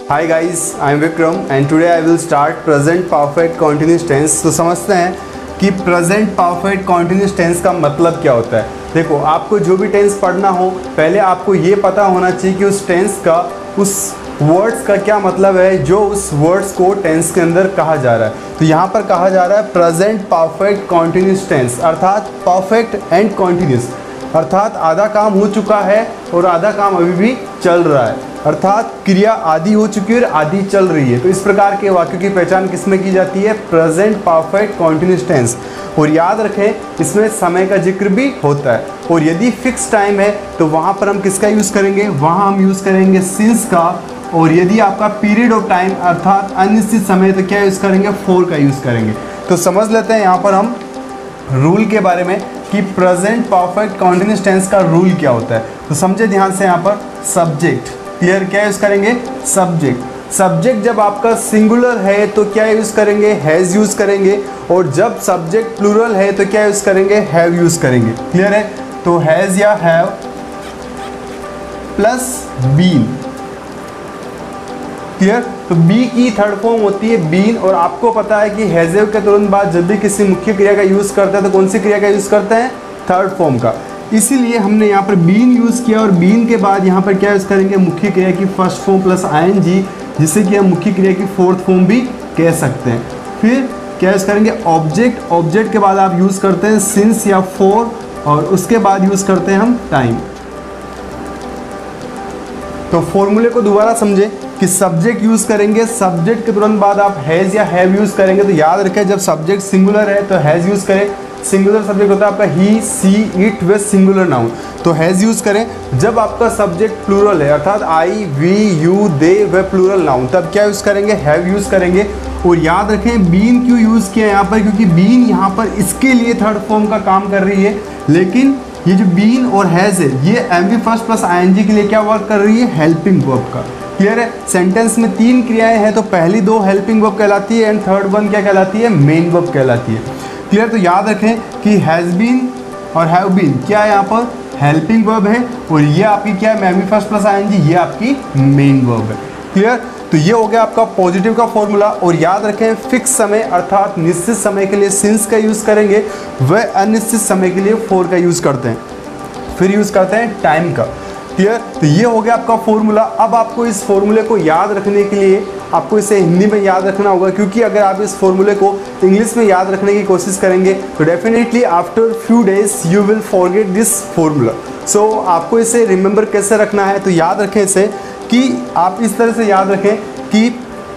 Hi guys, I am Vikram and today I will start present perfect continuous tense। तो समझते हैं कि present perfect continuous tense का मतलब क्या होता है। देखो, आपको जो भी टेंस पढ़ना हो पहले आपको ये पता होना चाहिए कि उस टेंस का, उस वर्ड्स का क्या मतलब है जो उस वर्ड्स को टेंस के अंदर कहा जा रहा है। तो यहाँ पर कहा जा रहा है प्रेजेंट परफेक्ट कॉन्टिन्यूस टेंस, अर्थात परफेक्ट एंड कॉन्टिन्यूस, अर्थात आधा काम हो चुका है और आधा काम अभी भी चल रहा है, अर्थात क्रिया आधी हो चुकी है और आधी चल रही है। तो इस प्रकार के वाक्यों की पहचान किसमें की जाती है? Present perfect continuous tense. और याद रखें इसमें समय का जिक्र भी होता है, और यदि फिक्स टाइम है तो वहाँ पर हम किसका यूज़ करेंगे? वहाँ हम यूज़ करेंगे सिंस का। और यदि आपका पीरियड ऑफ टाइम अर्थात अनिश्चित समय, तो क्या यूज़ करेंगे? फॉर का यूज़ करेंगे। तो समझ लेते हैं यहाँ पर हम रूल के बारे में कि प्रेजेंट परफेक्ट कॉन्टिन्यूस टेंस का रूल क्या होता है। तो समझे ध्यान से, यहाँ पर सब्जेक्ट, क्लियर, क्या यूज़ करेंगे? सब्जेक्ट। सब्जेक्ट जब आपका सिंगुलर है तो क्या यूज़ करेंगे? हैज़ यूज़ करेंगे। और जब सब्जेक्ट प्लूरल है तो क्या यूज़ करेंगे? हैव यूज़ करेंगे। क्लियर है? तो हैज़ या हैव प्लस बीन, क्लियर। तो बी की थर्ड फॉर्म होती है बीन, और आपको पता है कि हैज़ के तुरंत बाद जब भी किसी मुख्य क्रिया का यूज़ करते हैं तो कौन सी क्रिया का यूज़ करते हैं? थर्ड फॉर्म का। इसीलिए हमने यहाँ पर बीन यूज़ किया, और बीन के बाद यहाँ पर क्या यूज़ करेंगे? मुख्य क्रिया की फर्स्ट फॉर्म प्लस आईएनजी, जिसे कि हम मुख्य क्रिया की फोर्थ फॉर्म भी कह सकते हैं। फिर क्या यूज़ करेंगे? ऑब्जेक्ट। ऑब्जेक्ट के बाद आप यूज़ करते हैं सिंस या फॉर, और उसके बाद यूज़ करते हैं हम टाइम। तो फॉर्मूले को दोबारा समझे कि सब्जेक्ट यूज़ करेंगे, सब्जेक्ट के तुरंत बाद आप हैज़ या हैव यूज़ करेंगे। तो याद रखें जब सब्जेक्ट सिंगुलर है तो हैज़ यूज़ करें। सिंगुलर सब्जेक्ट होता है आपका ही, सी, इट वे सिंगुलर नाउन, तो हैज़ यूज़ करें। जब आपका सब्जेक्ट प्लूरल है अर्थात आई, वी, यू, दे वे प्लूरल नाउन, तब क्या यूज़ करेंगे? हैव यूज़ करेंगे। और याद रखें बीन क्यों यूज़ किया यहाँ पर? क्योंकि बीन यहाँ पर इसके लिए थर्ड फॉर्म का काम कर रही है, लेकिन ये जो बीन और हैज़ है ये एमवी फर्स्ट प्लस आईएनजी के लिए क्या वर्क कर रही है? हेल्पिंग वर्ब का। क्लियर है? सेंटेंस में तीन क्रियाएं हैं, तो पहली दो हेल्पिंग वर्ब कहलाती है एंड थर्ड वन क्या कहलाती है? मेन वर्ब कहलाती है। क्लियर? तो याद रखें कि हैज़ बीन और हैव बीन क्या है? यहाँ पर हेल्पिंग वर्ब है, और ये आपकी क्या है? एमवी फर्स्ट प्लस आईएनजी, ये आपकी मेन वर्ब है। क्लियर? तो ये हो गया आपका पॉजिटिव का फॉर्मूला। और याद रखें फिक्स समय अर्थात निश्चित समय के लिए सिंस का यूज़ करेंगे, वह अनिश्चित समय के लिए फॉर का यूज़ करते हैं। फिर यूज़ करते हैं टाइम का। क्लियर? तो ये हो गया आपका फॉर्मूला। अब आपको इस फॉर्मूले को याद रखने के लिए आपको इसे हिंदी में याद रखना होगा, क्योंकि अगर आप इस फॉर्मूले को इंग्लिश में याद रखने की कोशिश करेंगे तो definitely after few days you will forget this formula. So आपको इसे रिमेंबर कैसे रखना है? तो याद रखें इसे कि आप इस तरह से याद रखें कि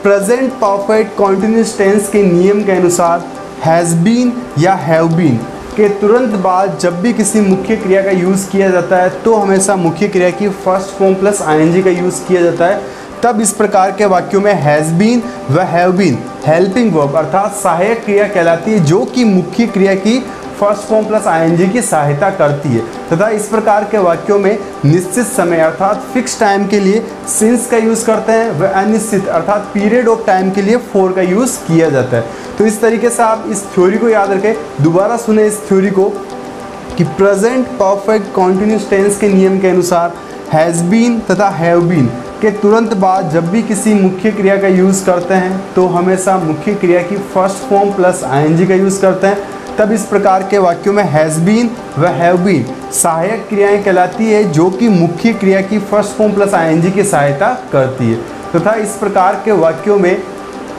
प्रेजेंट परफेक्ट कॉन्टिन्यूस टेंस के नियम के अनुसार हैज़ बीन या हैव बीन के तुरंत बाद जब भी किसी मुख्य क्रिया का यूज़ किया जाता है तो हमेशा मुख्य क्रिया की फर्स्ट फॉर्म प्लस आईएनजी का यूज़ किया जाता है। तब इस प्रकार के वाक्यों में हैज़ बीन व हैव बीन हेल्पिंग वर्ब अर्थात सहायक क्रिया कहलाती है, जो कि मुख्य क्रिया की फर्स्ट फॉर्म प्लस आईएनजी की सहायता करती है। तथा इस प्रकार के वाक्यों में निश्चित समय अर्थात फिक्स टाइम के लिए सिंस का यूज़ करते हैं, व अनिश्चित अर्थात पीरियड ऑफ टाइम के लिए फॉर का यूज़ किया जाता है। तो इस तरीके से आप इस थ्योरी को याद रखें। दोबारा सुने इस थ्योरी को कि प्रेजेंट परफेक्ट कॉन्टिन्यूस टेंस के नियम के अनुसार हैज़ बीन तथा हैव बीन के तुरंत बाद जब भी किसी मुख्य क्रिया का यूज़ करते हैं तो हमेशा मुख्य क्रिया की फर्स्ट फॉर्म प्लस आईएनजी का यूज़ करते हैं। तब इस प्रकार के वाक्यों में हैज़ बीन व हैव बीन सहायक क्रियाएं कहलाती है, जो कि मुख्य क्रिया की फर्स्ट फॉर्म प्लस आईएनजी की सहायता करती है। तथा इस प्रकार के वाक्यों में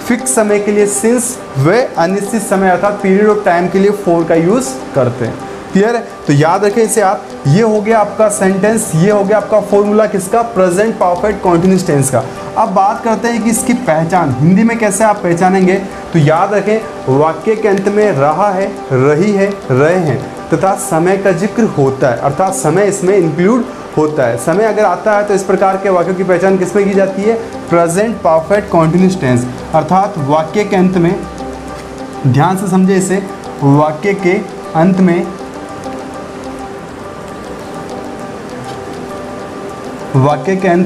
फिक्स समय के लिए सिंस व अनिश्चित समय अर्थात पीरियड ऑफ टाइम के लिए फॉर का यूज़ करते हैं। क्लियर है? तो याद रखें इसे आप। ये हो गया आपका सेंटेंस, ये हो गया आपका फॉर्मूला किसका? प्रेजेंट परफेक्ट कॉन्टिन्यूस टेंस का। अब बात करते हैं कि इसकी पहचान हिंदी में कैसे आप पहचानेंगे। तो याद रखें वाक्य के अंत में रहा है, रही है, रहे हैं तथा समय का जिक्र होता है, अर्थात समय इसमें इंक्लूड होता है। समय अगर आता है तो इस प्रकार के वाक्यों की पहचान किसमें की जाती है? प्रेजेंट परफेक्ट कॉन्टिन्यूस टेंस अर्थात वाक्य के अंत में, ध्यान से समझे इसे, वाक्य के अंत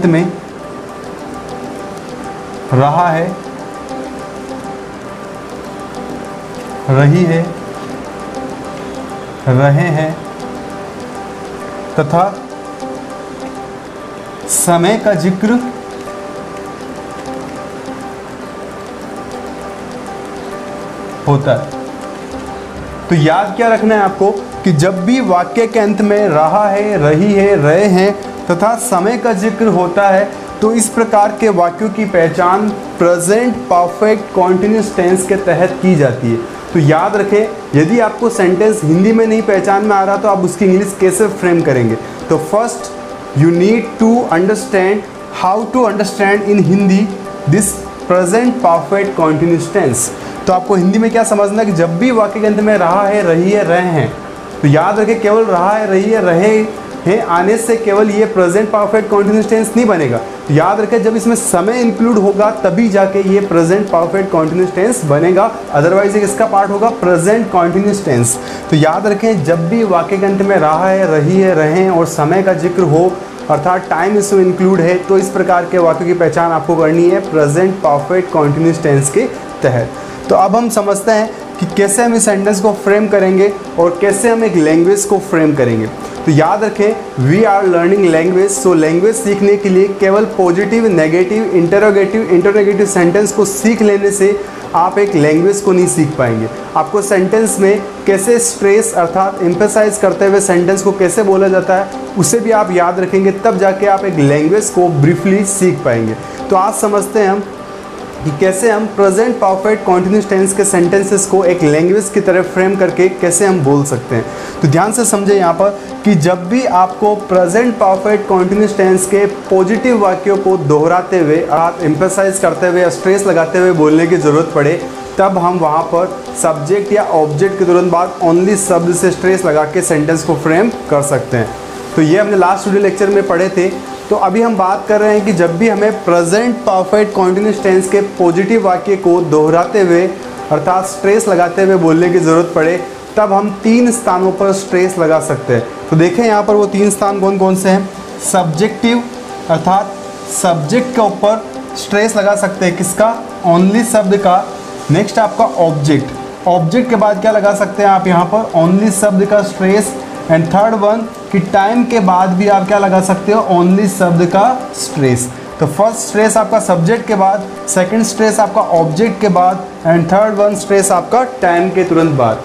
में रहा है, रही है, रहे हैं तथा समय का जिक्र होता है। तो याद क्या रखना है आपको कि जब भी वाक्य के अंत में रहा है, रही है, रहे हैं तथा समय का जिक्र होता है तो इस प्रकार के वाक्यों की पहचान प्रेजेंट परफेक्ट कॉन्टिन्यूस टेंस के तहत की जाती है। तो याद रखें, यदि आपको सेंटेंस हिंदी में नहीं पहचान में आ रहा तो आप उसकी इंग्लिश कैसे फ्रेम करेंगे। तो first you need to understand how to understand in Hindi this present perfect continuous tense. तो आपको हिंदी में क्या समझना है कि जब भी वाक्य के अंत में रहा है, रही है, रहे हैं, तो याद रखें केवल रहा है, रही है, रहे हैं आने से केवल ये प्रेजेंट परफेक्ट कॉन्टिन्यूस टेंस नहीं बनेगा। तो याद रखें जब इसमें समय इंक्लूड होगा तभी जाके ये प्रेजेंट परफेक्ट कॉन्टिन्यूस टेंस बनेगा, अदरवाइज इसका पार्ट होगा प्रेजेंट कॉन्टिन्यूस टेंस। तो याद रखें जब भी वाक्य के अंत में रहा है, रही है, रहे हैं और समय का जिक्र हो अर्थात टाइम इसमें इंक्लूड है तो इस प्रकार के वाक्यों की पहचान आपको करनी है प्रेजेंट परफेक्ट कॉन्टिन्यूस टेंस के तहत। तो अब हम समझते हैं कि कैसे हम इस सेंटेंस को फ्रेम करेंगे और कैसे हम एक लैंग्वेज को फ्रेम करेंगे। तो याद रखें we are learning language. So language सीखने के लिए केवल पॉजिटिव, नेगेटिव, इंटरोगेटिव सेंटेंस को सीख लेने से आप एक लैंग्वेज को नहीं सीख पाएंगे। आपको सेंटेंस में कैसे स्ट्रेस अर्थात एम्फेसाइज करते हुए सेंटेंस को कैसे बोला जाता है उसे भी आप याद रखेंगे, तब जाके आप एक लैंग्वेज को ब्रीफली सीख पाएंगे। तो आज समझते हैं हम कि कैसे हम प्रेजेंट परफेक्ट कॉन्टिन्यूस टेंस के सेंटेंसेस को एक लैंग्वेज की तरह फ्रेम करके कैसे हम बोल सकते हैं। तो ध्यान से समझे यहाँ पर कि जब भी आपको प्रेजेंट परफेक्ट कॉन्टिन्यूस टेंस के पॉजिटिव वाक्यों को दोहराते हुए आप एम्फेसाइज करते हुए स्ट्रेस लगाते हुए बोलने की ज़रूरत पड़े तब हम वहाँ पर सब्जेक्ट या ऑब्जेक्ट के तुरंत बाद ओनली शब्द से स्ट्रेस लगा के सेंटेंस को फ्रेम कर सकते हैं। तो ये हमने लास्ट वीडियो लेक्चर में पढ़े थे। तो अभी हम बात कर रहे हैं कि जब भी हमें प्रेजेंट परफेक्ट कॉन्टिन्यूस टेंस के पॉजिटिव वाक्य को दोहराते हुए अर्थात स्ट्रेस लगाते हुए बोलने की ज़रूरत पड़े तब हम 3 स्थानों पर स्ट्रेस लगा सकते हैं। तो देखें यहाँ पर वो 3 स्थान कौन कौन से हैं। सब्जेक्टिव अर्थात सब्जेक्ट के ऊपर स्ट्रेस लगा सकते हैं, किसका, ओनली शब्द का। नेक्स्ट आपका ऑब्जेक्ट, ऑब्जेक्ट के बाद क्या लगा सकते हैं आप यहाँ पर, ओनली शब्द का स्ट्रेस। एंड थर्ड वन कि टाइम के बाद भी आप क्या लगा सकते हो, ओनली शब्द का स्ट्रेस। तो फर्स्ट स्ट्रेस आपका सब्जेक्ट के बाद, सेकंड स्ट्रेस आपका ऑब्जेक्ट के बाद एंड थर्ड वन स्ट्रेस आपका टाइम के तुरंत बाद।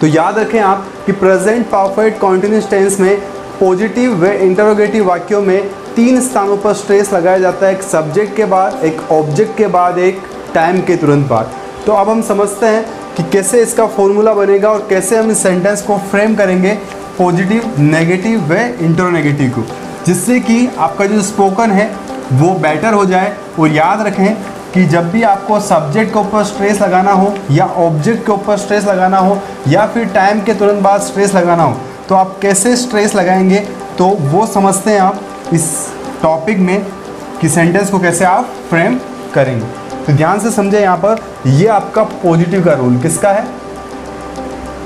तो याद रखें आप कि प्रेजेंट परफेक्ट कॉन्टिन्यूस टेंस में पॉजिटिव व इंटरोगेटिव वाक्यों में 3 स्थानों पर स्ट्रेस लगाया जाता है, एक सब्जेक्ट के बाद, एक ऑब्जेक्ट के बाद, एक टाइम के तुरंत बाद। तो अब हम समझते हैं कि कैसे इसका फॉर्मूला बनेगा और कैसे हम इस सेंटेंस को फ्रेम करेंगे पॉजिटिव, नेगेटिव व इंटरोनेगेटिव को, जिससे कि आपका जो स्पोकन है वो बेटर हो जाए। और याद रखें कि जब भी आपको सब्जेक्ट के ऊपर स्ट्रेस लगाना हो या ऑब्जेक्ट के ऊपर स्ट्रेस लगाना हो या फिर टाइम के तुरंत बाद स्ट्रेस लगाना हो तो आप कैसे स्ट्रेस लगाएंगे, तो वो समझते हैं आप इस टॉपिक में कि सेंटेंस को कैसे आप फ्रेम करेंगे। तो ध्यान से समझे यहाँ पर ये आपका पॉजिटिव का रूल किसका है,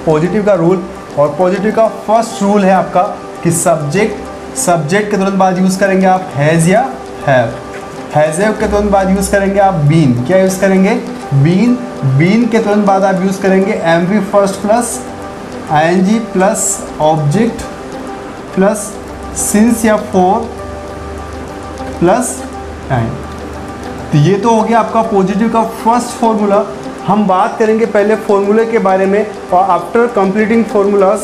पॉजिटिव का रूल। और पॉजिटिव का फर्स्ट रूल है आपका कि सब्जेक्ट के तुरंत बाद यूज़ करेंगे आप हैज़ या हैव, हैज़ के तुरंत बाद यूज़ करेंगे आप बीन, क्या यूज़ करेंगे, बीन के तुरंत बाद आप यूज़ करेंगे M V first plus ING plus object plus since या फॉर प्लस टाइम। तो ये तो हो गया आपका पॉजिटिव का फर्स्ट फॉर्मूला। हम बात करेंगे पहले फॉर्मूले के बारे में और after completing formulas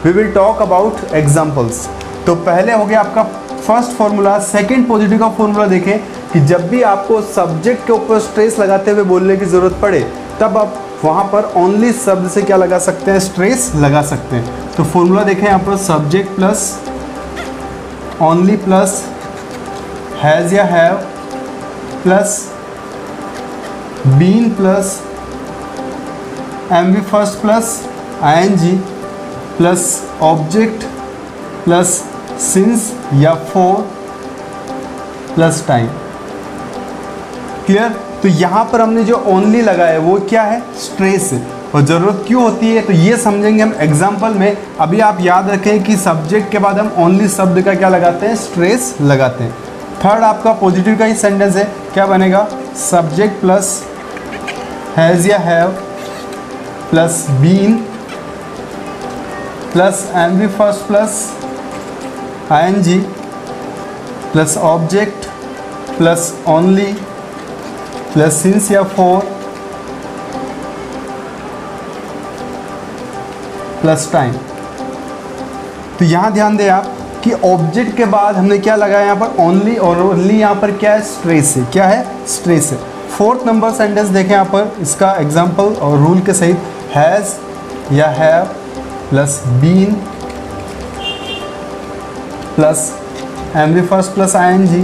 we will talk about examples. तो पहले हो गया आपका फर्स्ट फॉर्मूला। सेकंड पॉजिटिव का फॉर्मूला देखें कि जब भी आपको सब्जेक्ट के ऊपर स्ट्रेस लगाते हुए बोलने की ज़रूरत पड़े तब आप वहाँ पर ओनली शब्द से क्या लगा सकते हैं, स्ट्रेस लगा सकते हैं। तो फॉर्मूला देखें यहाँ पर subject plus only plus has या have plus been plus M V first plus ING plus object plus since या फॉर प्लस टाइम। क्लियर। तो यहाँ पर हमने जो ओनली लगाया है वो क्या है, स्ट्रेस है। और ज़रूरत क्यों होती है तो ये समझेंगे हम एग्जाम्पल में। अभी आप याद रखें कि सब्जेक्ट के बाद हम ओनली शब्द का क्या लगाते हैं, स्ट्रेस लगाते हैं। थर्ड आपका पॉजिटिव का ही सेंटेंस है, क्या बनेगा, सब्जेक्ट प्लस हैज़ या have plus been plus M V first plus ING plus object plus only plus since या फॉर प्लस टाइम। तो यहाँ ध्यान दें आप कि ऑब्जेक्ट के बाद हमने क्या लगाया यहाँ पर ओनली, और ओनली यहाँ पर क्या है स्ट्रेस है, क्या है स्ट्रेस है। फोर्थ नंबर सेंटेंस देखें यहाँ पर, इसका एग्जांपल और रूल के सहित, हैज़ या have plus been plus MV first plus ING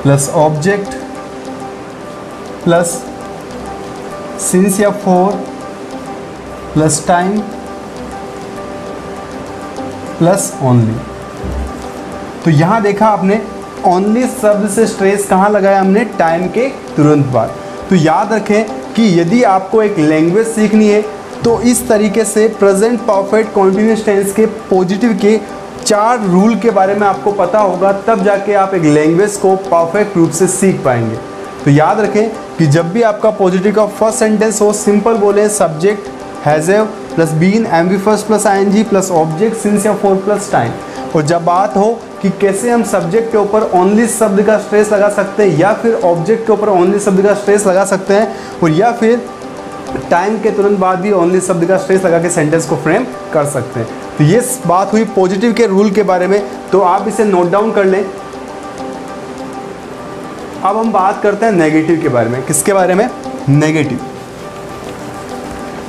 plus object plus since या for plus time plus only. तो यहाँ देखा आपने ओनली शब्द से स्ट्रेस कहाँ लगाया हमने, टाइम के तुरंत बाद। तो याद रखें कि यदि आपको एक लैंग्वेज सीखनी है तो इस तरीके से प्रेजेंट परफेक्ट कॉन्टिन्यूअस टेंस के पॉजिटिव के 4 रूल के बारे में आपको पता होगा, तब जाके आप एक लैंग्वेज को परफेक्ट रूप से सीख पाएंगे। तो याद रखें कि जब भी आपका पॉजिटिव का फर्स्ट सेंटेंस हो, सिंपल बोले subject has have plus been MV first plus ING plus object since या फॉर प्लस टाइम। और जब बात हो कि कैसे हम सब्जेक्ट के ऊपर ओनली शब्द का स्ट्रेस लगा सकते हैं, या फिर ऑब्जेक्ट के ऊपर ओनली शब्द का स्ट्रेस लगा सकते हैं, और या फिर टाइम के तुरंत बाद भी ओनली शब्द का स्ट्रेस लगा के सेंटेंस को फ्रेम कर सकते हैं। तो ये बात हुई पॉजिटिव के रूल के बारे में, तो आप इसे नोट डाउन कर लें। अब हम बात करते हैं नेगेटिव के बारे में। किसके बारे में, नेगेटिव,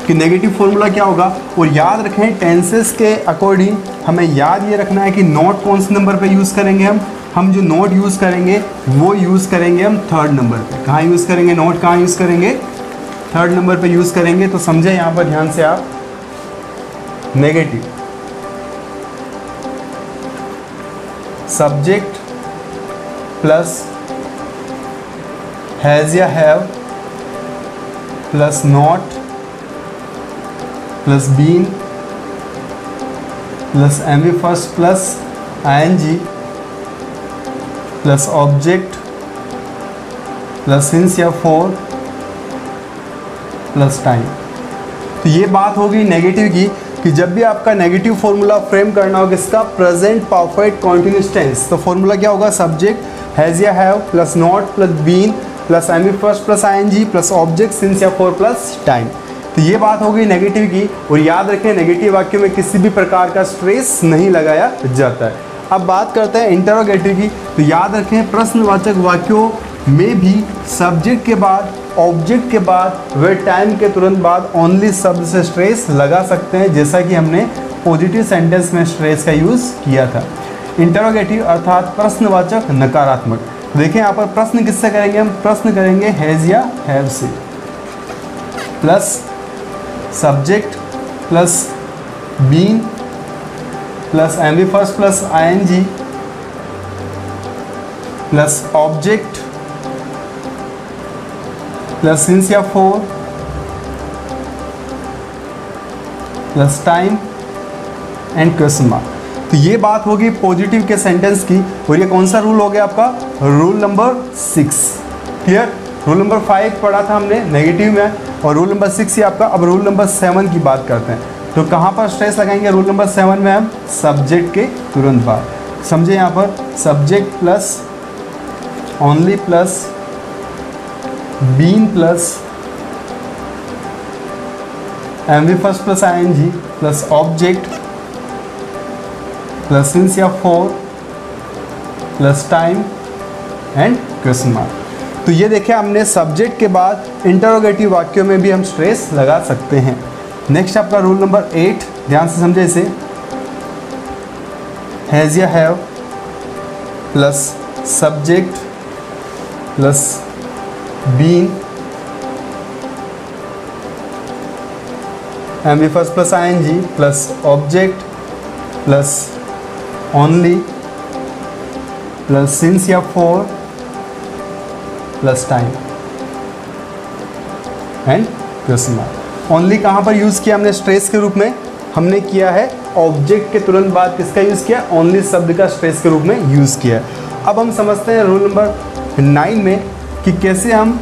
कि नेगेटिव फॉर्मूला क्या होगा। और याद रखें टेंसेस के अकॉर्डिंग हमें याद ये रखना है कि नोट कौन से नंबर पे यूज़ करेंगे हम जो नोट यूज़ करेंगे वो यूज़ करेंगे हम 3rd नंबर पे। कहाँ यूज़ करेंगे नोट, कहाँ यूज़ करेंगे, 3rd नंबर पे यूज़ करेंगे। तो समझे यहाँ पर ध्यान से आप, नेगेटिव सब्जेक्ट प्लस हैज़ या have plus not plus been plus MV first plus ING plus object plus since या फॉर प्लस टाइम। तो ये बात होगी नेगेटिव की, कि जब भी आपका नेगेटिव फॉर्मूला फ्रेम करना होगा इसका प्रेजेंट परफेक्ट कॉन्टिन्यूअस टेंस, तो फॉर्मूला क्या होगा, सब्जेक्ट हैज़ या have plus not plus been plus MV first plus ING plus object since या फॉर प्लस टाइम। तो ये बात हो गई नेगेटिव की। और याद रखें नेगेटिव वाक्यों में किसी भी प्रकार का स्ट्रेस नहीं लगाया जाता है। अब बात करते हैं इंटरोगेटिव की। तो याद रखें प्रश्नवाचक वाक्यों में भी सब्जेक्ट के बाद, ऑब्जेक्ट के बाद व टाइम के तुरंत बाद ओनली शब्द से स्ट्रेस लगा सकते हैं, जैसा कि हमने पॉजिटिव सेंटेंस में स्ट्रेस का यूज़ किया था। इंटरोगेटिव अर्थात प्रश्नवाचक नकारात्मक। देखें यहाँ पर प्रश्न किससे करेंगे हम, प्रश्न करेंगे हैज़ या हैव से plus subject plus been plus MV first plus ING plus object plus since या for plus time and question mark. तो ये बात होगी पॉजिटिव के सेंटेंस की। और ये कौन सा रूल हो गया आपका, rule number 6। Clear. Rule number 5 पढ़ा था हमने नेगेटिव में, और रूल नंबर 6 ही आपका। अब रूल नंबर 7 की बात करते हैं। तो कहाँ पर स्ट्रेस लगाएंगे रूल नंबर 7 में हम, सब्जेक्ट के तुरंत बाद। समझे यहाँ पर subject plus only plus been plus MV first plus ING plus object plus since या for plus time and question mark. तो ये देखिए हमने सब्जेक्ट के बाद इंटरोगेटिव वाक्यों में भी हम स्ट्रेस लगा सकते हैं। नेक्स्ट आपका रूल नंबर 8, ध्यान से समझे इसे। हैज़ या have plus subject plus been MV first plus ING plus object plus only plus since या for plus time and question mark. Only कहाँ पर यूज़ किया हमने स्ट्रेस के रूप में, हमने किया है ऑब्जेक्ट के तुरंत बाद किसका यूज़ किया, ओनली शब्द का स्ट्रेस के रूप में यूज़ किया है। अब हम समझते हैं रूल नंबर 9 में कि कैसे हम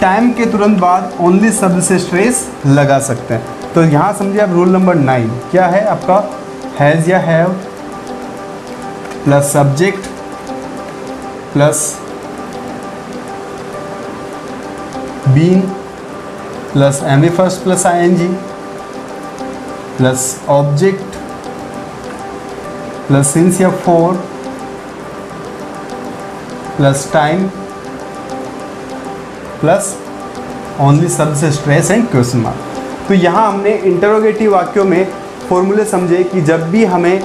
टाइम के तुरंत बाद ओनली शब्द से स्ट्रेस लगा सकते हैं। तो यहाँ समझिए आप रूल नंबर 9 क्या है आपका, हैज़ या have plus subject plus been plus MV first plus ING plus object plus since या for plus time plus only शब्द से स्ट्रेस एंड क्वेश्चन मार्क। तो यहाँ हमने इंटरोगेटिव वाक्यों में फॉर्मूले समझे कि जब भी हमें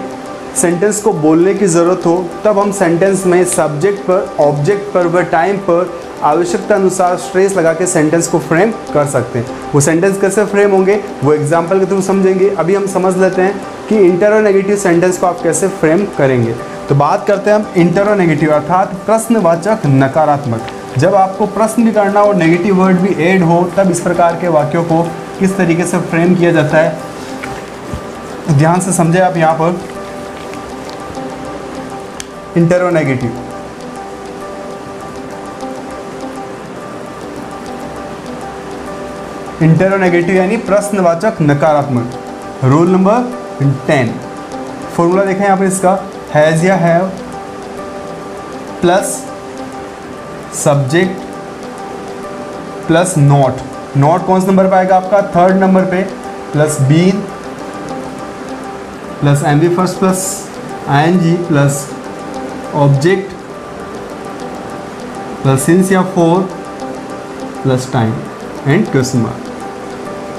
सेंटेंस को बोलने की ज़रूरत हो तब हम सेंटेंस में सब्जेक्ट पर, ऑब्जेक्ट पर व टाइम पर आवश्यकता अनुसार स्ट्रेस लगा के सेंटेंस को फ्रेम कर सकते हैं। वो सेंटेंस कैसे फ्रेम होंगे वो एग्जाम्पल के थ्रू समझेंगे। अभी हम समझ लेते हैं कि इंटरोनेगेटिव सेंटेंस को आप कैसे फ्रेम करेंगे। तो बात करते हैं हम इंटरोनेगेटिव अर्थात प्रश्नवाचक नकारात्मक। जब आपको प्रश्न भी करना और नेगेटिव वर्ड भी ऐड हो तब इस प्रकार के वाक्यों को किस तरीके से फ्रेम किया जाता है, ध्यान से समझे आप। यहाँ पर इंटरोनेगेटिव, इंटरोनेगेटिव यानी प्रश्नवाचक नकारात्मक। रूल नंबर 10, फॉर्मूला देखें यहाँ पर इसका, हैज़ या have plus subject plus not. Not कौन से नंबर पे आएगा आपका, थर्ड नंबर पे, plus been plus M B first plus ING plus object plus since या for plus time and question mark.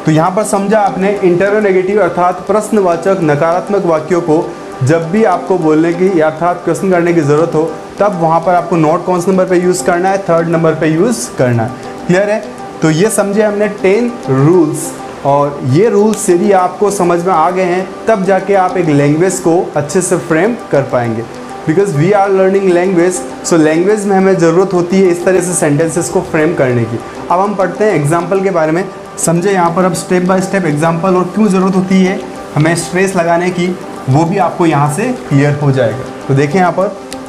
तो यहाँ पर समझा आपने इंटरोनेगेटिव अर्थात प्रश्नवाचक नकारात्मक वाक्यों को जब भी आपको बोलने की अर्थात क्वेश्चन करने की ज़रूरत हो तब वहाँ पर आपको नोट कौन से नंबर पे यूज़ करना है, थर्ड नंबर पे यूज़ करना है। क्लियर है। तो ये समझे हमने 10 रूल्स, और ये रूल्स यदि आपको समझ में आ गए हैं तब जाके आप एक लैंग्वेज को अच्छे से फ्रेम कर पाएंगे। Because we are learning language, so language में हमें ज़रूरत होती है इस तरह से सेंटेंसेस को फ्रेम करने की। अब हम पढ़ते हैं एग्जाम्पल के बारे में। समझे यहाँ पर अब स्टेप बाय स्टेप एग्जाम्पल और क्यों ज़रूरत होती है हमें स्ट्रेस लगाने की, वो भी आपको यहाँ से क्लियर हो जाएगा। तो देखें यहाँ पर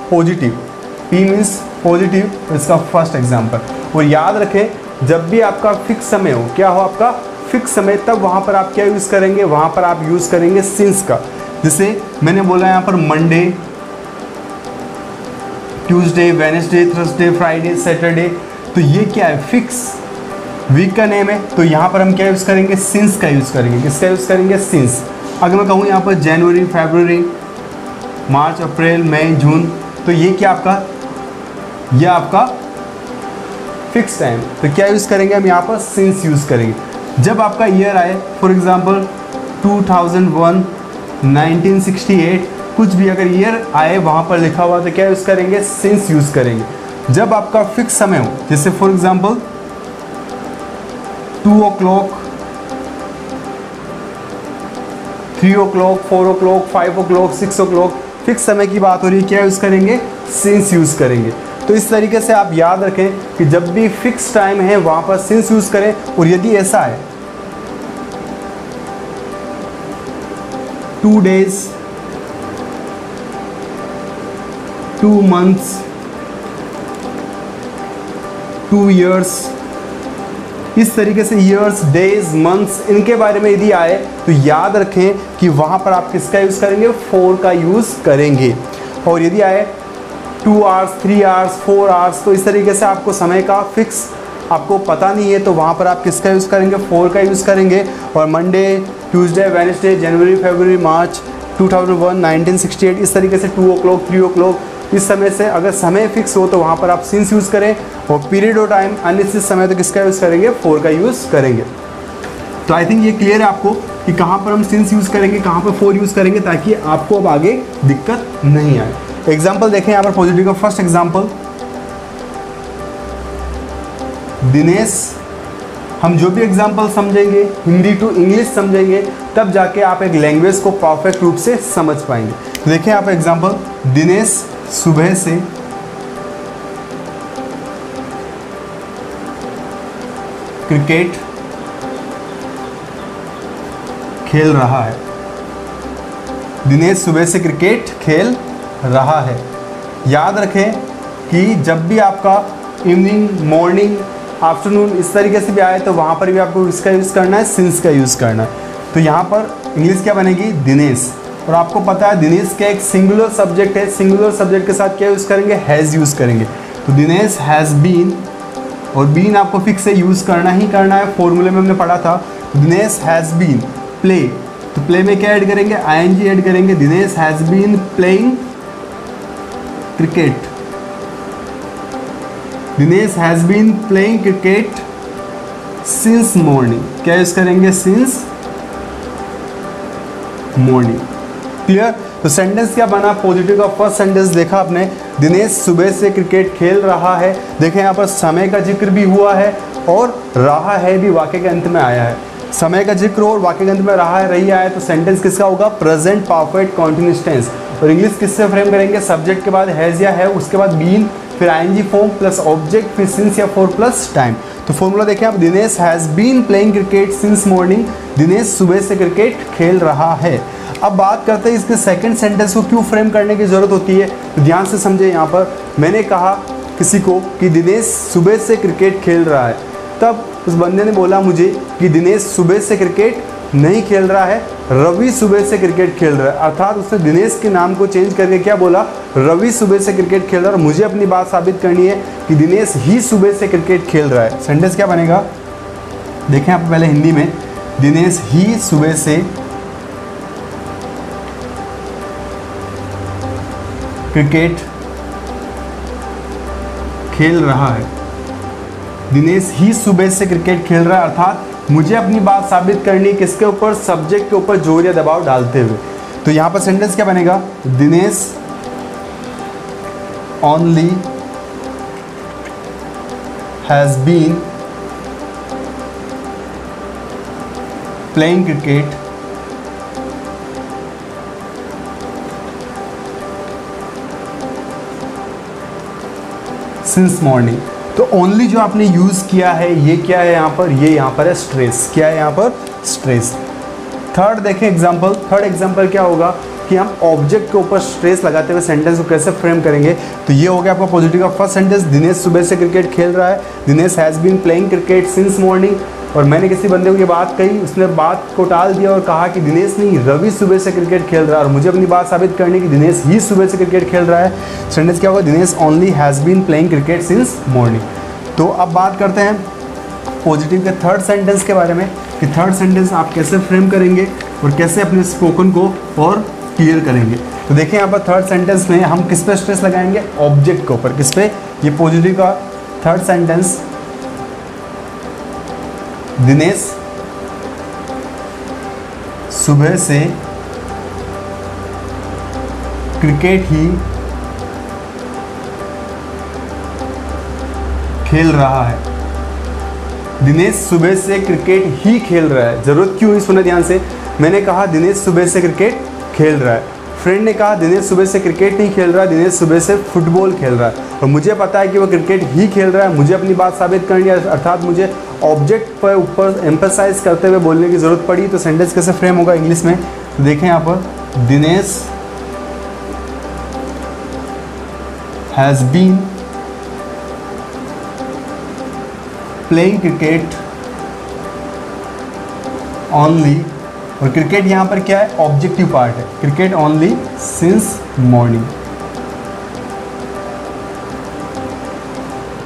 पॉजिटिव, पी मीन्स पॉजिटिव, इसका फर्स्ट एग्जाम्पल। और याद रखें जब भी आपका फिक्स समय हो, क्या हो आपका फिक्स समय, तब वहाँ पर आप क्या यूज़ करेंगे, वहाँ पर आप यूज़ करेंगे सिंस का। जैसे मैंने बोला यहाँ पर Monday, Tuesday, Wednesday, Thursday, Friday, Saturday, तो ये क्या है, फिक्स वीक का नेम है। तो यहाँ पर हम क्या यूज़ करेंगे, सिंस का यूज़ करेंगे। किसका यूज़ करेंगे, सिंस। अगर मैं कहूँ यहाँ पर जनवरी, फरवरी, मार्च, अप्रैल, मई, जून, तो ये क्या आपका, यह आपका फिक्स टाइम, तो क्या यूज़ करेंगे हम यहाँ पर, सिंस यूज़ करेंगे। जब आपका ईयर आए, फॉर एग्जांपल 2001, 1968, कुछ भी अगर ईयर आए वहाँ पर लिखा हुआ तो क्या यूज़ करेंगे, सिंस यूज़ करेंगे। जब आपका फिक्स समय हो, जैसे for example 2 o'clock, 3 o'clock, 4 o'clock, 5 o'clock, 6 o'clock, fix समय की बात हो रही है, क्या यूज़ करेंगे, सिंस यूज़ करेंगे। तो इस तरीके से आप याद रखें कि जब भी फिक्स टाइम है वहाँ पर सिंस यूज़ करें। और यदि ऐसा है 2 days, 2 months, 2 years, इस तरीके से ईयर्स, डेज, मंथ्स, इनके बारे में यदि आए तो याद रखें कि वहाँ पर आप किसका यूज़ करेंगे, 4 का यूज़ करेंगे। और यदि आए 2 hours, 3 hours, 4 hours, तो इस तरीके से आपको समय का फिक्स आपको पता नहीं है तो वहाँ पर आप किसका यूज़ करेंगे, 4 का यूज़ करेंगे। और मंडे, ट्यूसडे, वेडनेसडे, जनवरी, फरवरी, मार्च, 2001, 1968, इस तरीके से 2 o'clock, 3 o'clock, इस समय से अगर समय फिक्स हो तो वहाँ पर आप सिंस यूज़ करें। और पीरियड ऑफ टाइम अनिश्चित समय तो किसका यूज़ करेंगे, 4 का यूज़ करेंगे। तो आई थिंक ये क्लियर है आपको कि कहाँ पर हम सिंस यूज़ करेंगे, कहाँ पर 4 यूज़ करेंगे, ताकि आपको अब आगे दिक्कत नहीं आए। एग्जाम्पल देखें यहाँ पर पॉजिटिव का फर्स्ट एग्जाम्पल, दिनेश। हम जो भी एग्जाम्पल समझेंगे हिंदी टू इंग्लिश समझेंगे तब जाके आप एक लैंग्वेज को परफेक्ट रूप से समझ पाएंगे। तो देखें यहाँ पर एग्जाम्पल, दिनेश सुबह से क्रिकेट खेल रहा है। दिनेश सुबह से क्रिकेट खेल रहा है। याद रखें कि जब भी आपका इवनिंग, मॉर्निंग, आफ्टरनून इस तरीके से भी आए तो वहाँ पर भी आपको इसका यूज़ करना है, सिंस का यूज़ करना है। तो यहाँ पर इंग्लिश क्या बनेगी, दिनेश। और आपको पता है दिनेश का एक सिंगुलर सब्जेक्ट है, सिंगुलर सब्जेक्ट के साथ क्या यूज़ करेंगे, हैज़ यूज़ करेंगे। तो दिनेश हैज़ बीन, और बीन आपको फिक्स से यूज़ करना ही करना है, फॉर्मूले में हमने पढ़ा था। दिनेश हैज़ बीन प्ले तो प्ले में क्या ऐड करेंगे, आईएनजी ऐड करेंगे। Dinesh has been playing cricket, Dinesh has been playing cricket since morning. क्या यूज करेंगे, सिंस मॉर्निंग। क्लियर। तो सेंटेंस क्या बना, पॉजिटिव का फर्स्ट सेंटेंस देखा आपने, दिनेश सुबह से क्रिकेट खेल रहा है। देखें यहाँ पर समय का जिक्र भी हुआ है और रहा है भी वाक्य के अंत में आया है। समय का जिक्र और वाक्य के अंत में रहा है रही आया है, तो सेंटेंस किसका होगा, प्रेजेंट परफेक्ट कॉन्टिन्यूअस टेंस। और इंग्लिश किससे फ्रेम करेंगे, सब्जेक्ट के बाद हैज या है, उसके बाद बीन, फिर आईएनजी फॉर्म प्लस ऑब्जेक्ट, फिर सिंस या फॉर प्लस टाइम। तो फॉर्मूला देखें आप, Dinesh has been playing cricket since morning, Dinesh सुबह से क्रिकेट खेल रहा है। अब बात करते हैं इसके सेकंड सेंटेंस को क्यों फ्रेम करने की ज़रूरत होती है। तो ध्यान से समझे, यहाँ पर मैंने कहा किसी को कि दिनेश सुबह से क्रिकेट खेल रहा है, तब उस बंदे ने बोला मुझे कि दिनेश सुबह से क्रिकेट नहीं खेल रहा है, रवि सुबह से क्रिकेट खेल रहा है। अर्थात उसने दिनेश के नाम को चेंज करके क्या बोला, रवि सुबह से क्रिकेट खेल रहा है। और मुझे अपनी बात साबित करनी है कि दिनेश ही सुबह से क्रिकेट खेल रहा है। सेंटेंस क्या बनेगा, देखें आप पहले हिंदी में, दिनेश ही सुबह से क्रिकेट खेल रहा है, दिनेश ही सुबह से क्रिकेट खेल रहा है। अर्थात मुझे अपनी बात साबित करनी किसके ऊपर, सब्जेक्ट के ऊपर जोर या दबाव डालते हुए। तो यहां पर सेंटेंस क्या बनेगा, Dinesh only has been playing cricket since morning. तो ओनली जो आपने यूज़ किया है ये क्या है यहाँ पर, ये यहाँ पर है स्ट्रेस। क्या है यहाँ पर, स्ट्रेस। थर्ड देखें एग्जाम्पल, थर्ड एग्जाम्पल क्या होगा कि हम ऑब्जेक्ट के ऊपर स्ट्रेस लगाते हुए सेंटेंस को कैसे फ्रेम करेंगे। तो ये हो गया आपका पॉजिटिव का फर्स्ट सेंटेंस, दिनेश सुबह से क्रिकेट खेल रहा है, Dinesh has been playing cricket since morning. और मैंने किसी बंदे को ये बात कही, उसने बात को टाल दिया और कहा कि दिनेश नहीं, रवि सुबह से क्रिकेट खेल रहा है। और मुझे अपनी बात साबित करनी कि दिनेश ही सुबह से क्रिकेट खेल रहा है। सेंटेंस क्या होगा, Dinesh only has been playing cricket since morning. तो अब बात करते हैं पॉजिटिव के थर्ड सेंटेंस के बारे में कि थर्ड सेंटेंस आप कैसे फ्रेम करेंगे और कैसे अपने स्पोकन को और क्लियर करेंगे। तो देखिए यहाँ पर थर्ड सेंटेंस में हम किस पे स्ट्रेस लगाएंगे, ऑब्जेक्ट के ऊपर। किस पे, ये पॉजिटिव का थर्ड सेंटेंस, दिनेश सुबह से क्रिकेट ही खेल रहा है, दिनेश सुबह से क्रिकेट ही खेल रहा है। जरूरत क्यों हुई, सुना ध्यान से। मैंने कहा दिनेश सुबह से क्रिकेट खेल रहा है, फ्रेंड ने कहा दिनेश सुबह से क्रिकेट नहीं खेल रहा है, दिनेश सुबह से फुटबॉल खेल रहा है। और मुझे पता है कि वो क्रिकेट ही खेल रहा है, मुझे अपनी बात साबित करनी है, अर्थात मुझे ऑब्जेक्ट पर ऊपर एम्फेसाइज करते हुए बोलने की ज़रूरत पड़ी। तो सेंटेंस कैसे फ्रेम होगा इंग्लिश में, तो देखें यहाँ पर, Dinesh has been playing cricket only, और क्रिकेट यहाँ पर क्या है, ऑब्जेक्टिव पार्ट है, cricket only since morning.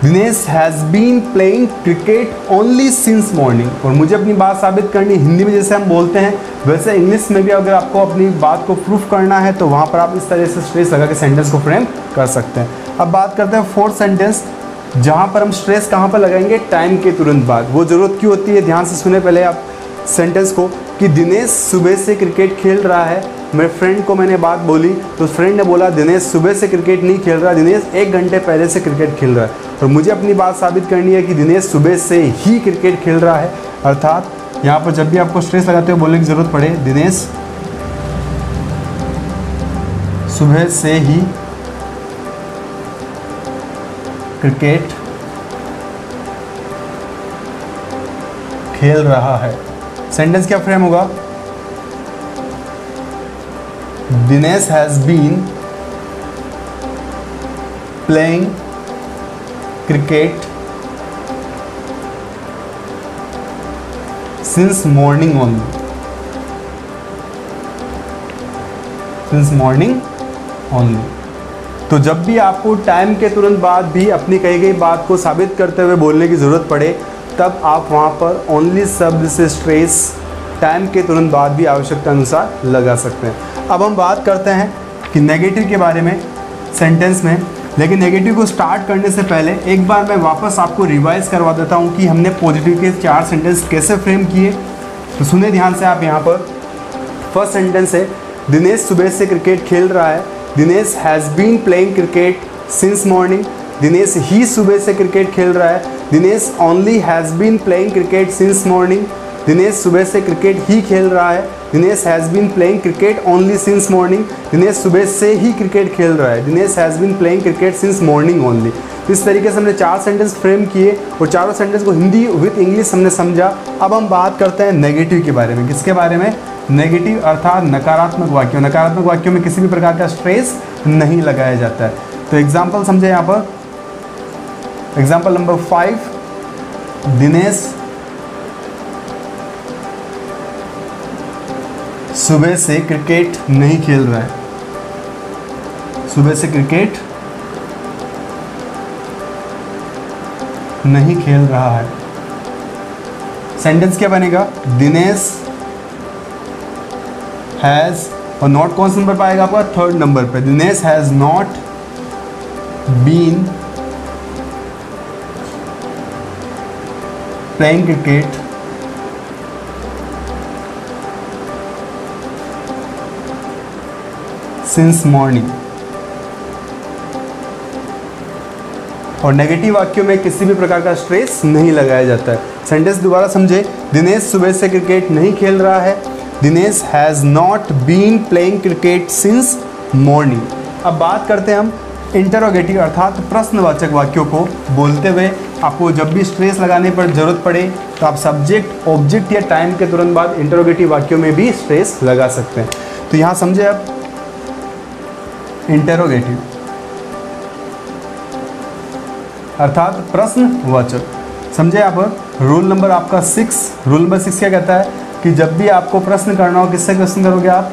Dinesh has been playing cricket only since morning. और मुझे अपनी बात साबित करनी, हिंदी में जैसे हम बोलते हैं वैसे इंग्लिश में भी अगर आपको अपनी बात को प्रूफ करना है तो वहाँ पर आप इस तरह से स्ट्रेस लगा के सेंटेंस को फ्रेम कर सकते हैं। अब बात करते हैं फोर्थ सेंटेंस, जहाँ पर हम स्ट्रेस कहाँ पर लगाएंगे, टाइम के तुरंत बाद। वो ज़रूरत क्यों होती है, ध्यान से सुने पहले आप सेंटेंस को कि दिनेश सुबह से क्रिकेट खेल रहा है। मेरे फ्रेंड को मैंने बात बोली तो फ्रेंड ने बोला दिनेश सुबह से क्रिकेट नहीं खेल रहा, दिनेश 1 घंटे पहले से क्रिकेट खेल रहा है। और मुझे अपनी बात साबित करनी है कि दिनेश सुबह से ही क्रिकेट खेल रहा है। अर्थात यहाँ पर जब भी आपको स्ट्रेस लगाते हुए बोलने की ज़रूरत पड़े, दिनेश सुबह से ही क्रिकेट खेल रहा है। सेंटेंस क्या फ्रेम होगा, Dinesh has been playing cricket since morning only, since morning only. तो जब भी आपको टाइम के तुरंत बाद भी अपनी कही गई बात को साबित करते हुए बोलने की ज़रूरत पड़े, तब आप वहाँ पर ओनली शब्द से स्ट्रेस टाइम के तुरंत बाद भी आवश्यकता अनुसार लगा सकते हैं। अब हम बात करते हैं कि नेगेटिव के बारे में सेंटेंस में, लेकिन नेगेटिव को स्टार्ट करने से पहले एक बार मैं वापस आपको रिवाइज करवा देता हूँ कि हमने पॉजिटिव के 4 सेंटेंस कैसे फ्रेम किए। तो सुने ध्यान से आप यहाँ पर। फर्स्ट सेंटेंस है, दिनेश सुबह से क्रिकेट खेल रहा है। Dinesh has been playing cricket since morning. Dinesh ही सुबह से क्रिकेट खेल रहा है। Dinesh only has been playing cricket since morning. Dinesh सुबह से क्रिकेट ही खेल रहा है। Dinesh has been playing cricket only since morning. Dinesh सुबह से ही क्रिकेट खेल रहा है। Dinesh has been playing cricket since morning only. इस तरीके से हमने 4 सेंटेंस फ्रेम किए और चारों सेंटेंस को हिंदी विद इंग्लिश हमने समझा। अब हम बात करते हैं नेगेटिव के बारे में। किसके बारे में? नेगेटिव अर्थात नकारात्मक वाक्यों। नकारात्मक वाक्यों में किसी भी प्रकार का स्ट्रेस नहीं लगाया जाता है। तो एग्जाम्पल समझे यहाँ पर। एग्जाम्पल नंबर 5, दिनेश सुबह से क्रिकेट नहीं खेल रहा है। सुबह से क्रिकेट नहीं खेल रहा है। सेंटेंस क्या बनेगा? दिनेश हैज़, और नॉट कौन सा नंबर पर आएगा आपका? 3rd नंबर पे। Dinesh has not been playing cricket since morning. और नेगेटिव वाक्यों में किसी भी प्रकार का स्ट्रेस नहीं लगाया जाता है। सेंटेंस दोबारा समझे। दिनेश सुबह से क्रिकेट नहीं खेल रहा है। Dinesh has not been playing cricket since morning. अब बात करते हैं हम इंटरोगेटिव अर्थात प्रश्नवाचक वाक्यों को बोलते हुए। आपको जब भी स्ट्रेस लगाने पर ज़रूरत पड़े तो आप सब्जेक्ट, ऑब्जेक्ट या टाइम के तुरंत बाद इंटरोगेटिव वाक्यों में भी स्ट्रेस लगा सकते हैं। तो यहाँ समझे आप इंटरोगेटिव अर्थात प्रश्नवाचक। समझे यहाँ पर। रूल नंबर आपका 6। रूल नंबर 6 क्या कहता है कि जब भी आपको प्रश्न करना हो, किससे क्वेश्चन करोगे आप?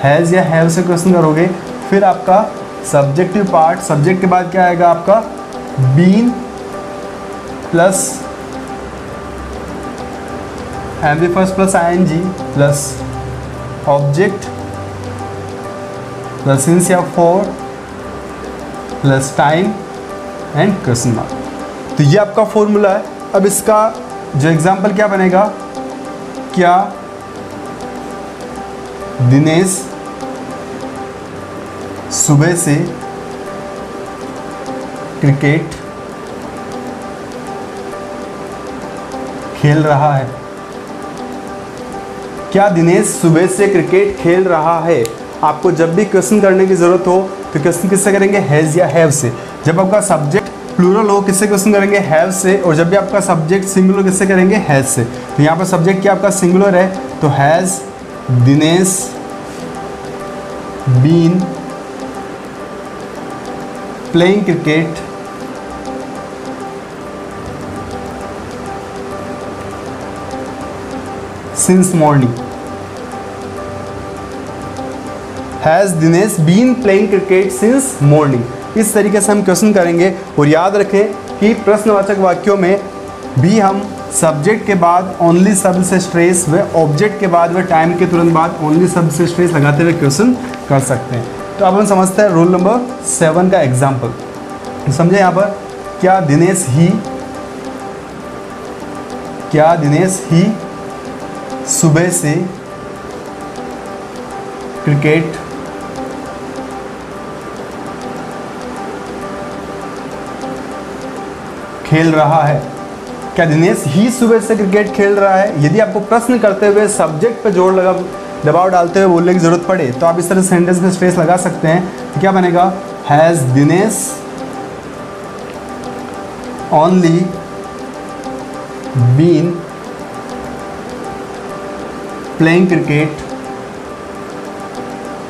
हैज़ या हैव से क्वेश्चन करोगे। फिर आपका सब्जेक्टिव पार्ट, सब्जेक्ट के बाद क्या आएगा आपका? Been plus M first plus ING plus object plus since या for plus time and question mark. तो ये आपका फॉर्मूला है। अब इसका जो एग्जाम्पल क्या बनेगा? क्या दिनेश सुबह से क्रिकेट खेल रहा है? क्या दिनेश सुबह से क्रिकेट खेल रहा है? आपको जब भी क्वेश्चन करने की ज़रूरत हो तो क्वेश्चन किससे करेंगे? हैज़ या हैव से। जब आपका सब्जेक्ट प्लूरल हो किससे क्वेश्चन करेंगे? हैव से। और जब भी आपका सब्जेक्ट सिंगुलर किससे करेंगे? हैज़ से। तो यहाँ पर सब्जेक्ट क्या आपका सिंगुलर है, तो has Dinesh been playing cricket since morning. Has Dinesh been playing cricket since morning. इस तरीके से हम क्वेश्चन करेंगे। और याद रखें कि प्रश्नवाचक वाक्यों में भी हम सब्जेक्ट के बाद ओनली शब्द से स्ट्रेस व ऑब्जेक्ट के बाद व टाइम के तुरंत बाद ओनली शब्द से स्ट्रेस लगाते हुए क्वेश्चन कर सकते हैं। तो अब हम समझते हैं रूल नंबर 7 का एग्जाम्पल। समझे यहाँ पर। क्या दिनेश ही सुबह से क्रिकेट खेल रहा है? क्या दिनेश ही सुबह से क्रिकेट खेल रहा है? यदि आपको प्रश्न करते हुए सब्जेक्ट पे जोर लगा, दबाव डालते हुए बोलने की ज़रूरत पड़े तो आप इस तरह सेंटेंस में स्ट्रेस लगा सकते हैं। तो क्या बनेगा? Has Dinesh only been playing cricket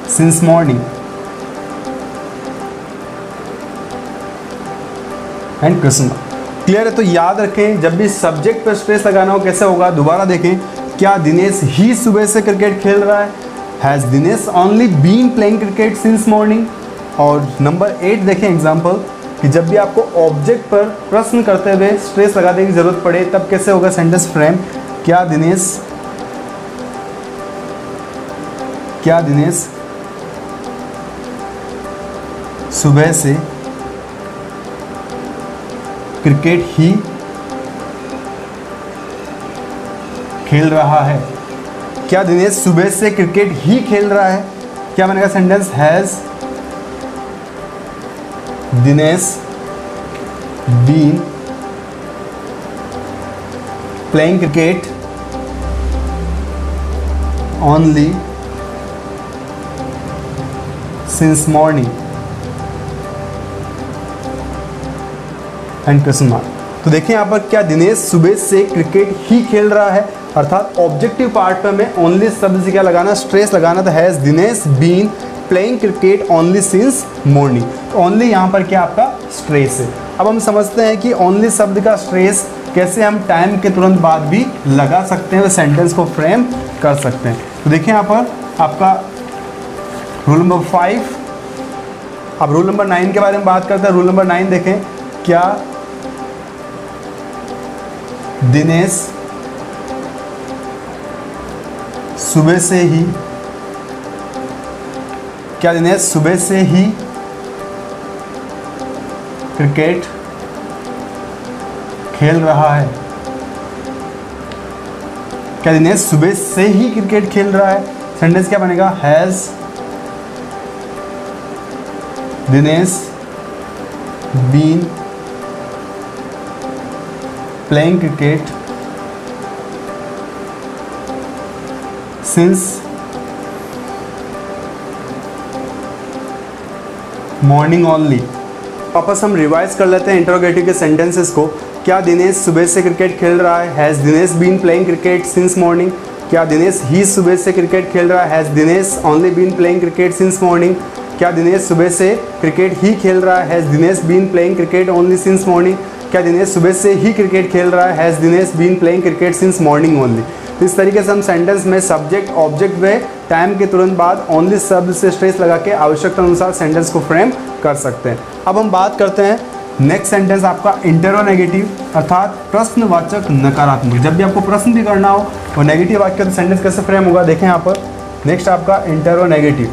since morning and question. Clear है? तो याद रखें जब भी सब्जेक्ट पर स्ट्रेस लगाना हो कैसे होगा, दोबारा देखें। क्या दिनेश ही सुबह से क्रिकेट खेल रहा है? Has Dinesh only been playing cricket since morning. और नंबर 8 देखें एग्जाम्पल कि जब भी आपको ऑब्जेक्ट पर प्रश्न करते हुए स्ट्रेस लगाने की ज़रूरत पड़े तब कैसे होगा सेंटेंस फ्रेम? क्या दिनेश क्या दिनेश सुबह से क्रिकेट ही खेल रहा है? क्या दिनेश सुबह से क्रिकेट ही खेल रहा है? क्या बनेगा sentence? Has Dinesh been playing cricket only since morning and question mark. तो देखिए यहाँ पर क्या दिनेश सुबह से क्रिकेट ही खेल रहा है, अर्थात ऑब्जेक्टिव पार्ट पर मैं ओनली शब्द से क्या लगाना, स्ट्रेस लगाना, तो has Dinesh been playing cricket only since morning. तो ओनली यहाँ पर क्या आपका स्ट्रेस है। अब हम समझते हैं कि ओनली शब्द का स्ट्रेस कैसे हम टाइम के तुरंत बाद भी लगा सकते हैं, तो सेंटेंस को फ्रेम कर सकते हैं। तो देखिए यहाँ पर आपका रूल नंबर 5। अब रूल नंबर 9 के बारे में बात करते हैं। रूल नंबर 9 देखें, क्या दिनेश सुबह से ही क्रिकेट खेल रहा है? क्या दिनेश सुबह से ही क्रिकेट खेल रहा है? सेंटेंस क्या बनेगा? Has Dinesh been playing cricket since morning only. वापस हम रिवाइज कर लेते हैं इंटरोगेटिव के सेंटेंसेस को। क्या दिनेश सुबह से क्रिकेट खेल रहा है? Has Dinesh been playing cricket since morning? क्या दिनेश ही सुबह से क्रिकेट खेल रहा है? Has Dinesh only been playing cricket since morning? क्या दिनेश सुबह से क्रिकेट ही खेल रहा है? Has Dinesh been playing cricket only since morning? क्या दिनेश सुबह से ही क्रिकेट खेल रहा है? Has Dinesh been playing cricket since morning only. तो इस तरीके से हम सेंटेंस में सब्जेक्ट ऑब्जेक्ट व टाइम के तुरंत बाद ओनली शब्द से स्ट्रेस लगा के आवश्यकता अनुसार सेंटेंस को फ्रेम कर सकते हैं। अब हम बात करते हैं नेक्स्ट सेंटेंस आपका इंटरोनेगेटिव, अर्थात प्रश्नवाचक नकारात्मक। जब भी आपको प्रश्न भी करना हो और नेगेटिव वाक्य तो सेंटेंस कैसे फ्रेम होगा, देखें यहाँ पर। नेक्स्ट आपका इंटरोनेगेटिव,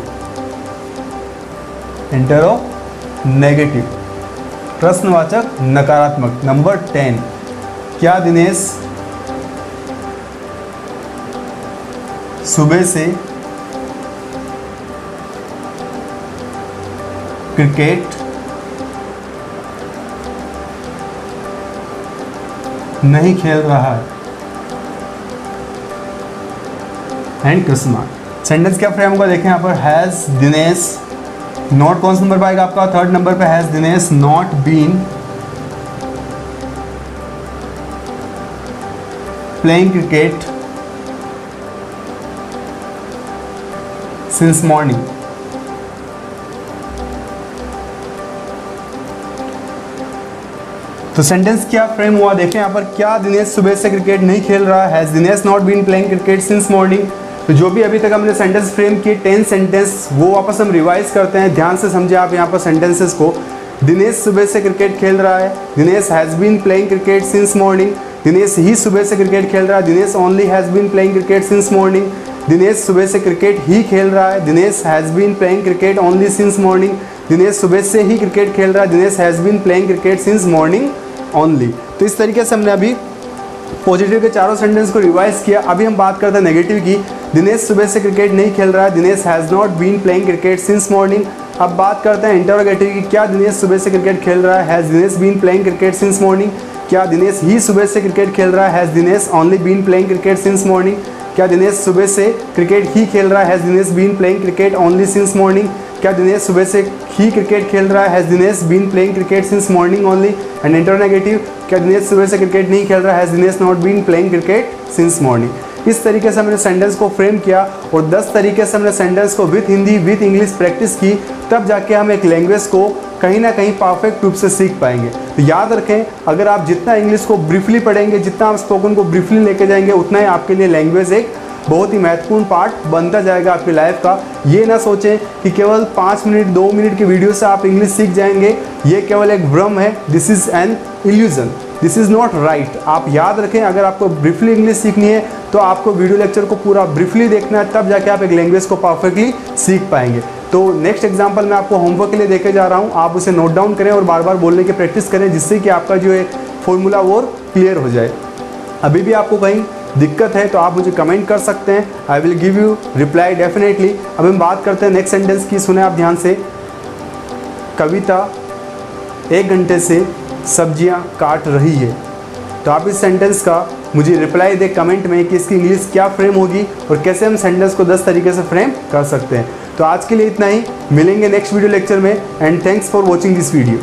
प्रश्नवाचक नकारात्मक। नंबर 10, क्या दिनेश सुबह से क्रिकेट नहीं खेल रहा है? And question mark. सेंटेंस क्या फ्रेम होगा, देखें यहाँ पर। हैज दिनेश, नॉट कौन सा नंबर पर आएगा आपका? थर्ड नंबर पे। Has Dinesh not been playing cricket since morning? तो सेंटेंस क्या फ्रेम हुआ, देखें यहाँ पर। क्या दिनेश सुबह से क्रिकेट नहीं खेल रहा है? Has Dinesh not been playing cricket since morning? तो जो भी अभी तक हमने सेंटेंस फ्रेम किए 10 सेंटेंस, वो वापस हम रिवाइज करते हैं। ध्यान से समझे आप यहाँ पर सेंटेंसेस को। दिनेश सुबह से क्रिकेट खेल रहा है, Dinesh has been playing cricket since morning. Dinesh ही सुबह से क्रिकेट खेल रहा है, Dinesh only has been playing cricket since morning. Dinesh सुबह से क्रिकेट ही खेल रहा है, Dinesh has been playing cricket only since morning. Dinesh सुबह से ही क्रिकेट खेल रहा है, Dinesh has been playing cricket since morning only. तो इस तरीके से हमने अभी पॉजिटिव के चारों सेंटेंस को रिवाइज किया। अभी हम बात करते हैं नेगेटिव की। दिनेश सुबह से क्रिकेट नहीं खेल रहा है, Dinesh has not been playing cricket since morning. अब बात करते हैं इंटरोगेटिव की। क्या दिनेश सुबह से क्रिकेट खेल रहा है? Has Dinesh been playing cricket since morning? क्या दिनेश ही सुबह से क्रिकेट खेल रहा है? Has Dinesh only been playing cricket since morning? क्या दिनेश सुबह से क्रिकेट ही खेल रहा है? Has Dinesh been playing cricket only since morning? क्या दिनेश सुबह से ही क्रिकेट खेल रहा है? Has Dinesh been playing cricket since morning only? And interrogative, क्या दिनेश सुबह से क्रिकेट नहीं खेल रहा है? Has Dinesh not been playing cricket since morning. इस तरीके से हमने सेंटेंस को फ्रेम किया और 10 तरीके से हमने सेंटेंस को with Hindi with English practice की, तब जाके हम एक लैंग्वेज को कहीं ना कहीं परफेक्ट रूप से सीख पाएंगे। तो याद रखें, अगर आप जितना इंग्लिश को ब्रीफली पढ़ेंगे, जितना आप स्पोकन को ब्रीफली लेके जाएंगे, उतना ही आपके लिए लैंग्वेज एक बहुत ही महत्वपूर्ण पार्ट बनता जाएगा आपकी लाइफ का। ये ना सोचें कि केवल 5 मिनट 2 मिनट की वीडियो से आप इंग्लिश सीख जाएंगे, ये केवल एक भ्रम है। This is an illusion. This is not right. आप याद रखें, अगर आपको ब्रीफली इंग्लिश सीखनी है तो आपको वीडियो लेक्चर को पूरा ब्रीफली देखना है, तब जाके आप एक लैंग्वेज को परफेक्टली सीख पाएंगे। तो नेक्स्ट एग्जाम्पल मैं आपको होमवर्क के लिए देके जा रहा हूँ, आप उसे नोट डाउन करें और बार बार बोलने की प्रैक्टिस करें, जिससे कि आपका जो है फॉर्मूला वो क्लियर हो जाए। अभी भी आपको कहीं दिक्कत है तो आप मुझे कमेंट कर सकते हैं, I will give you reply definitely. अब हम बात करते हैं नेक्स्ट सेंटेंस की, सुने आप ध्यान से। कविता 1 घंटे से सब्जियां काट रही है। तो आप इस सेंटेंस का मुझे रिप्लाई दे कमेंट में कि इसकी इंग्लिश क्या फ्रेम होगी और कैसे हम सेंटेंस को 10 तरीके से फ्रेम कर सकते हैं। तो आज के लिए इतना ही, मिलेंगे नेक्स्ट वीडियो लेक्चर में, and thanks for watching this video.